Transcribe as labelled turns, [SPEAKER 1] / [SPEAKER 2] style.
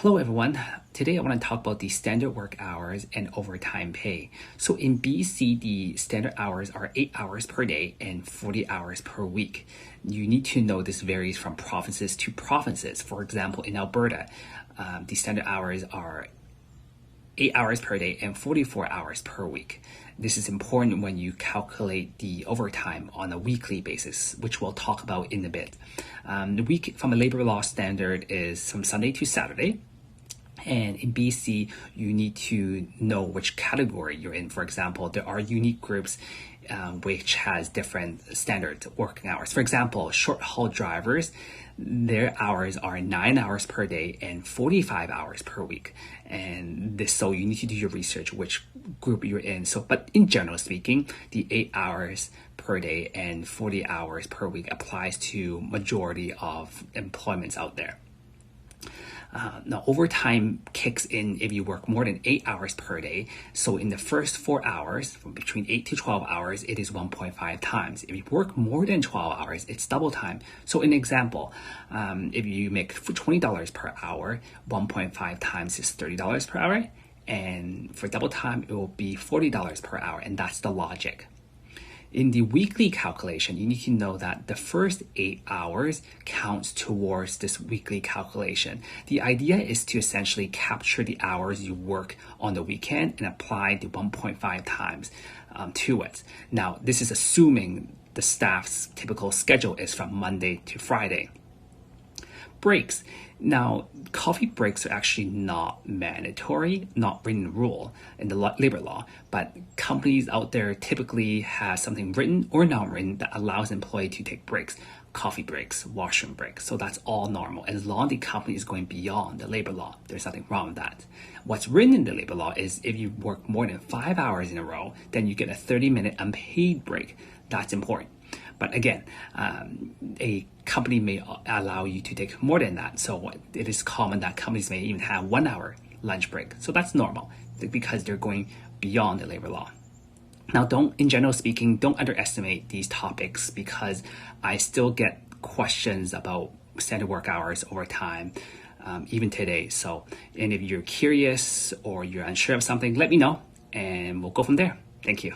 [SPEAKER 1] Hello everyone. Today I want to talk about the standard work hours and overtime pay. So in BC, the standard hours are 8 hours per day and 40 hours per week. You need to know this varies from provinces to provinces. For example, in Alberta, the standard hours are 8 hours per day and 44 hours per week. This is important when you calculate the overtime on a weekly basis, which we'll talk about in a bit. The week from a labor law standard is from Sunday to Saturday. And in BC, you need to know which category you're in. For example, there are unique groups which has different standard working hours. For example, short haul drivers, their hours are 9 hours per day and 45 hours per week. And so you need to do your research which group you're in. But in general speaking, the 8 hours per day and 40 hours per week applies to majority of employments out there. Now, overtime kicks in if you work more than 8 hours per day. So in the first 4 hours, from between 8 to 12 hours, it is 1.5 times. If you work more than 12 hours, it's double time. So an example, if you make $20 per hour, 1.5 times is $30 per hour. And for double time, it will be $40 per hour. And that's the logic. In the weekly calculation, you need to know that the first 8 hours counts towards this weekly calculation. The idea is to essentially capture the hours you work on the weekend and apply the 1.5 times to it. Now, this is assuming the staff's typical schedule is from Monday to Friday. Breaks. Now, coffee breaks are actually not mandatory, not written rule in the labor law, but companies out there typically have something written or non-written that allows employee to take breaks, coffee breaks, washroom breaks. So that's all normal. As long as the company is going beyond the labor law, there's nothing wrong with that. What's written in the labor law is if you work more than 5 hours in a row, then you get a 30-minute unpaid break. That's important. But again, a company may allow you to take more than that. So it is common that companies may even have 1 hour lunch break. So that's normal because they're going beyond the labor law. Now, in general speaking, don't underestimate these topics because I still get questions about standard work hours over time, even today. And if you're curious or you're unsure of something, let me know and we'll go from there. Thank you.